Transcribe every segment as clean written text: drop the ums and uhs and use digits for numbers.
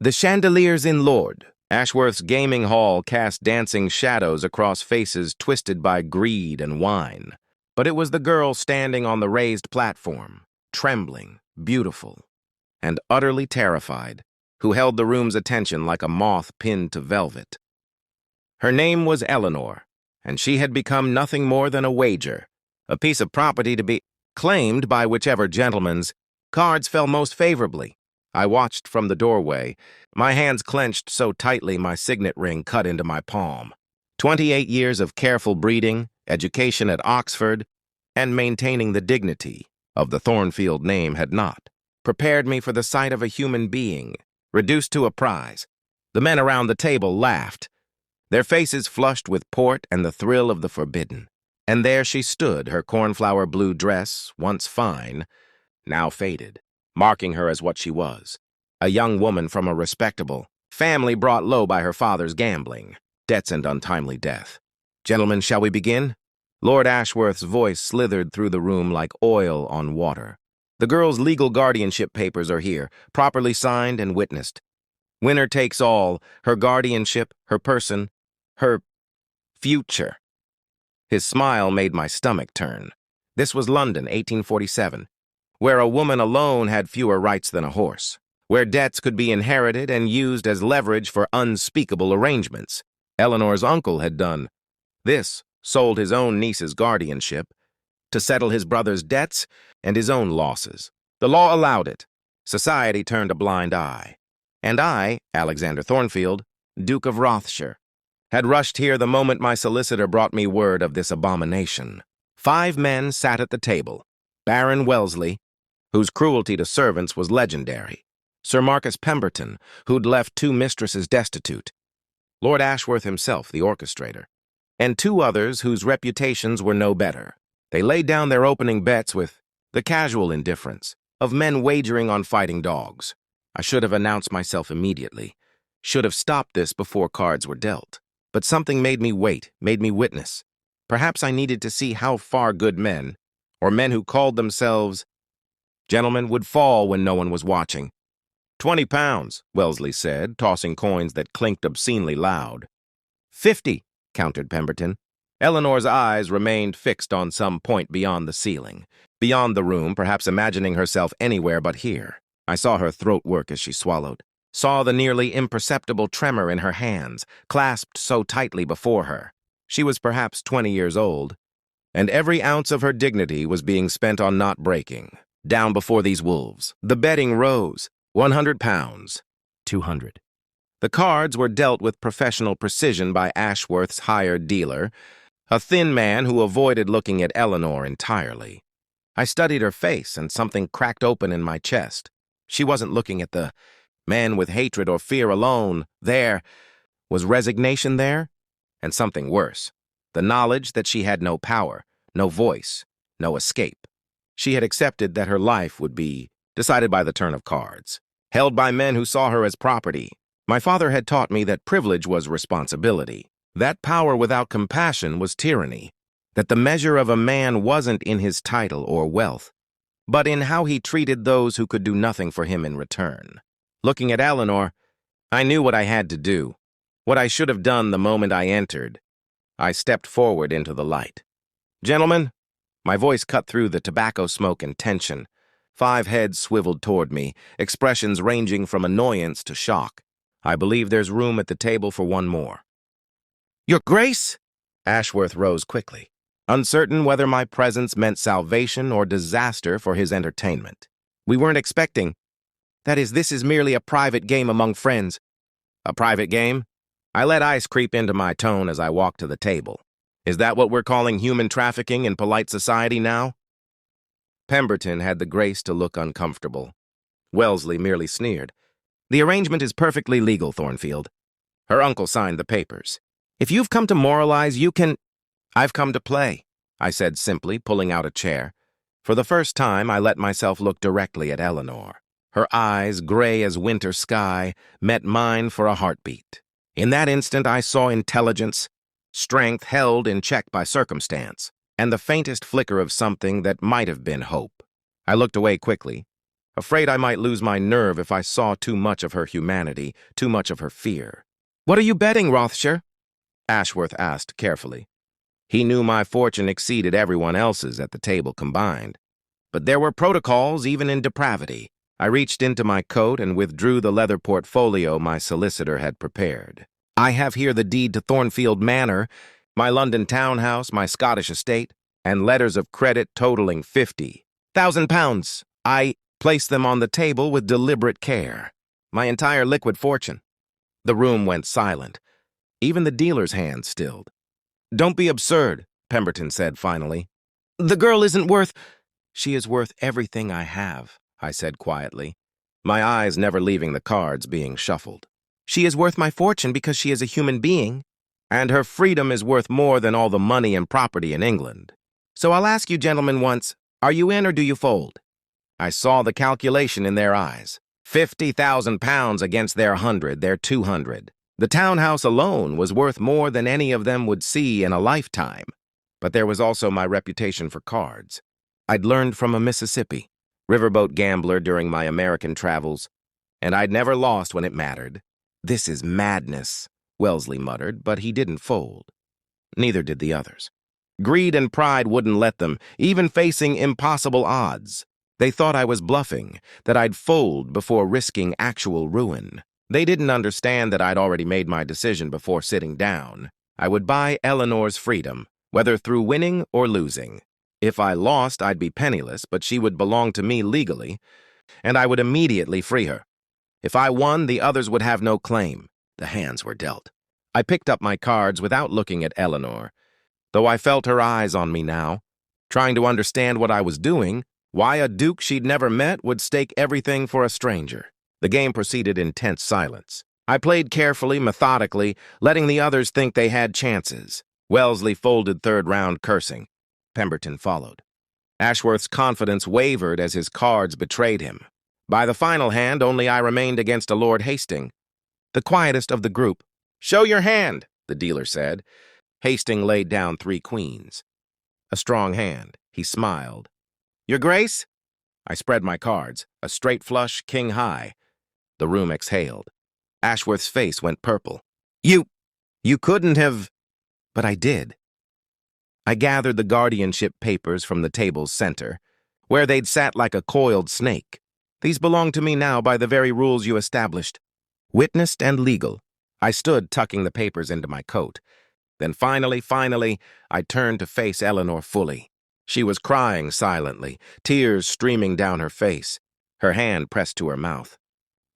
The chandeliers in Lord. Ashworth's gaming hall cast dancing shadows across faces twisted by greed and wine. But it was the girl standing on the raised platform, trembling, beautiful, and utterly terrified, who held the room's attention like a moth pinned to velvet. Her name was Eleanor, and she had become nothing more than a wager, a piece of property to be claimed by whichever gentleman's cards fell most favorably. I watched from the doorway, my hands clenched so tightly my signet ring cut into my palm. 28 years of careful breeding, education at Oxford, and maintaining the dignity of the Thornfield name had not prepared me for the sight of a human being, reduced to a prize. The men around the table laughed, their faces flushed with port and the thrill of the forbidden. And there she stood, her cornflower blue dress, once fine, now faded, marking her as what she was, a young woman from a respectable family brought low by her father's gambling, debts and untimely death. Gentlemen, shall we begin? Lord Ashworth's voice slithered through the room like oil on water. The girl's legal guardianship papers are here, properly signed and witnessed. Winner takes all, her guardianship, her person, her future. His smile made my stomach turn. This was London, 1847, where a woman alone had fewer rights than a horse, where debts could be inherited and used as leverage for unspeakable arrangements. Eleanor's uncle had done this, sold his own niece's guardianship to settle his brother's debts and his own losses. The law allowed it. Society turned a blind eye. And I, Alexander Thornfield, Duke of Rothshire, had rushed here the moment my solicitor brought me word of this abomination. 5 men sat at the table. Baron Wellesley, whose cruelty to servants was legendary. Sir Marcus Pemberton, who'd left 2 mistresses destitute. Lord Ashworth himself, the orchestrator. And 2 others whose reputations were no better. They laid down their opening bets with the casual indifference of men wagering on fighting dogs. I should have announced myself immediately, should have stopped this before cards were dealt. But something made me wait, made me witness. Perhaps I needed to see how far good men, or men who called themselves gentlemen, would fall when no one was watching. £20, Wellesley said, tossing coins that clinked obscenely loud. 50, countered Pemberton. Eleanor's eyes remained fixed on some point beyond the ceiling, beyond the room, perhaps imagining herself anywhere but here. I saw her throat work as she swallowed, saw the nearly imperceptible tremor in her hands, clasped so tightly before her. She was perhaps 20 years old, and every ounce of her dignity was being spent on not breaking. Down before these wolves. The betting rose. £100, 200. The cards were dealt with professional precision by Ashworth's hired dealer, a thin man who avoided looking at Eleanor entirely. I studied her face, and something cracked open in my chest. She wasn't looking at the man with hatred or fear alone. There was resignation there, and something worse, the knowledge that she had no power, no voice, no escape. She had accepted that her life would be decided by the turn of cards, held by men who saw her as property. My father had taught me that privilege was responsibility, that power without compassion was tyranny, that the measure of a man wasn't in his title or wealth, but in how he treated those who could do nothing for him in return. Looking at Eleanor, I knew what I had to do, what I should have done the moment I entered. I stepped forward into the light. Gentlemen, my voice cut through the tobacco smoke and tension. 5 heads swiveled toward me, expressions ranging from annoyance to shock. I believe there's room at the table for one more. Your Grace? Ashworth rose quickly, uncertain whether my presence meant salvation or disaster for his entertainment. We weren't expecting. That is, this is merely a private game among friends. A private game? I let ice creep into my tone as I walked to the table. Is that what we're calling human trafficking in polite society now? Pemberton had the grace to look uncomfortable. Wellesley merely sneered. The arrangement is perfectly legal, Thornfield. Her uncle signed the papers. If you've come to moralize, you can... I've come to play, I said simply, pulling out a chair. For the first time, I let myself look directly at Eleanor. Her eyes, gray as winter sky, met mine for a heartbeat. In that instant, I saw intelligence, strength held in check by circumstance, and the faintest flicker of something that might have been hope. I looked away quickly. afraid I might lose my nerve if I saw too much of her humanity, too much of her fear. "What are you betting, Rothschild?" Ashworth asked carefully. He knew my fortune exceeded everyone else's at the table combined. But there were protocols even in depravity. I reached into my coat and withdrew the leather portfolio my solicitor had prepared. "I have here the deed to Thornfield Manor, my London townhouse, my Scottish estate, and letters of credit totaling £50,000. I placed them on the table with deliberate care. My entire liquid fortune." The room went silent. Even the dealer's hands stilled. "Don't be absurd," Pemberton said finally. "The girl isn't worth—" "She is worth everything I have," I said quietly, my eyes never leaving the cards being shuffled. "She is worth my fortune because she is a human being, and her freedom is worth more than all the money and property in England. So I'll ask you gentlemen once, are you in or do you fold?" I saw the calculation in their eyes. £50,000 against their 100, their 200. The townhouse alone was worth more than any of them would see in a lifetime. But there was also my reputation for cards. I'd learned from a Mississippi riverboat gambler during my American travels, and I'd never lost when it mattered. "This is madness," Wellesley muttered, but he didn't fold. Neither did the others. Greed and pride wouldn't let them, even facing impossible odds. They thought I was bluffing, that I'd fold before risking actual ruin. They didn't understand that I'd already made my decision before sitting down. I would buy Eleanor's freedom, whether through winning or losing. If I lost, I'd be penniless, but she would belong to me legally, and I would immediately free her. If I won, the others would have no claim. The hands were dealt. I picked up my cards without looking at Eleanor, though I felt her eyes on me now, trying to understand what I was doing, why a duke she'd never met would stake everything for a stranger. The game proceeded in tense silence. I played carefully, methodically, letting the others think they had chances. Wellesley folded third round cursing. Pemberton followed. Ashworth's confidence wavered as his cards betrayed him. By the final hand, only I remained against a Lord Hastings, the quietest of the group. "Show your hand," the dealer said. Hastings laid down 3 queens. A strong hand. He smiled. "Your Grace?" I spread my cards, a straight flush, king high. The room exhaled. Ashworth's face went purple. You couldn't have—" But I did. I gathered the guardianship papers from the table's center, where they'd sat like a coiled snake. "These belong to me now by the very rules you established. Witnessed and legal." I stood tucking the papers into my coat. Then finally, I turned to face Eleanor fully. She was crying silently, tears streaming down her face, her hand pressed to her mouth.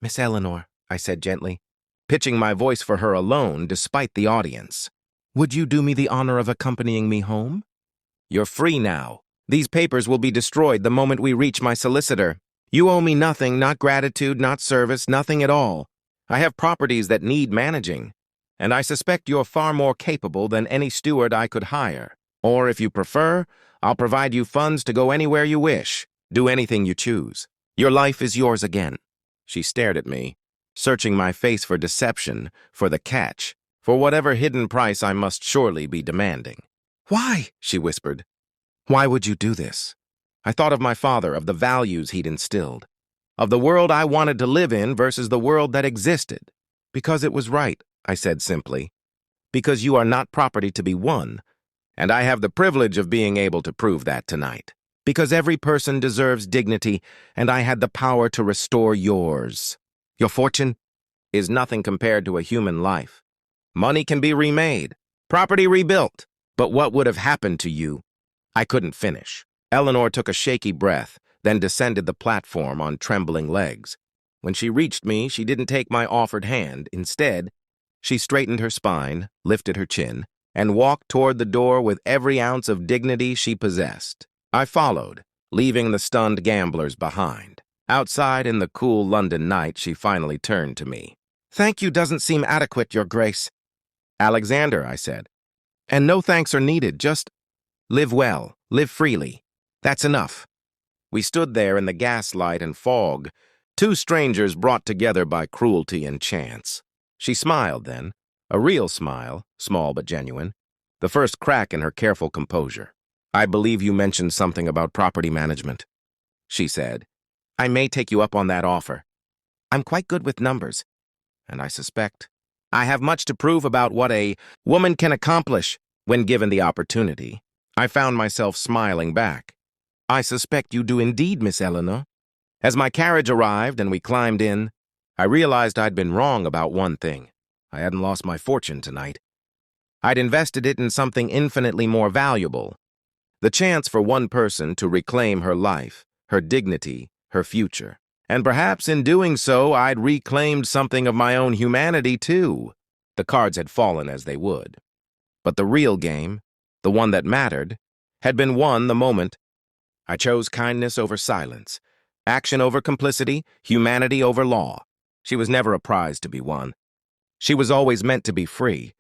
"Miss Eleanor," I said gently, pitching my voice for her alone despite the audience, "would you do me the honor of accompanying me home? You're free now. These papers will be destroyed the moment we reach my solicitor. You owe me nothing, not gratitude, not service, nothing at all. I have properties that need managing, and I suspect you're far more capable than any steward I could hire. Or, if you prefer, I'll provide you funds to go anywhere you wish. Do anything you choose. Your life is yours again." She stared at me, searching my face for deception, for the catch, for whatever hidden price I must surely be demanding. "Why?" she whispered. "Why would you do this?" I thought of my father, of the values he'd instilled, of the world I wanted to live in versus the world that existed. "Because it was right," I said simply. "Because you are not property to be won, and I have the privilege of being able to prove that tonight. Because every person deserves dignity, and I had the power to restore yours. Your fortune is nothing compared to a human life. Money can be remade, property rebuilt, but what would have happened to you?" I couldn't finish. Eleanor took a shaky breath, then descended the platform on trembling legs. When she reached me, she didn't take my offered hand. Instead, she straightened her spine, lifted her chin, and walked toward the door with every ounce of dignity she possessed. I followed, leaving the stunned gamblers behind. Outside in the cool London night, she finally turned to me. "Thank you doesn't seem adequate, Your Grace." "Alexander," I said. "And no thanks are needed, just live well, live freely. That's enough." We stood there in the gaslight and fog, 2 strangers brought together by cruelty and chance. She smiled then, a real smile, small but genuine, the first crack in her careful composure. "I believe you mentioned something about property management," she said. I may take you up on that offer. I'm quite good with numbers, and I suspect I have much to prove about what a woman can accomplish when given the opportunity. I found myself smiling back. I suspect you do indeed, Miss Eleanor. As my carriage arrived and we climbed in, I realized I'd been wrong about one thing. I hadn't lost my fortune tonight. I'd invested it in something infinitely more valuable. The chance for one person to reclaim her life, her dignity, her future. And perhaps in doing so, I'd reclaimed something of my own humanity, too. The cards had fallen as they would. But the real game, the one that mattered, had been won the moment I chose kindness over silence, action over complicity, humanity over law. She was never a prize to be won. She was always meant to be free,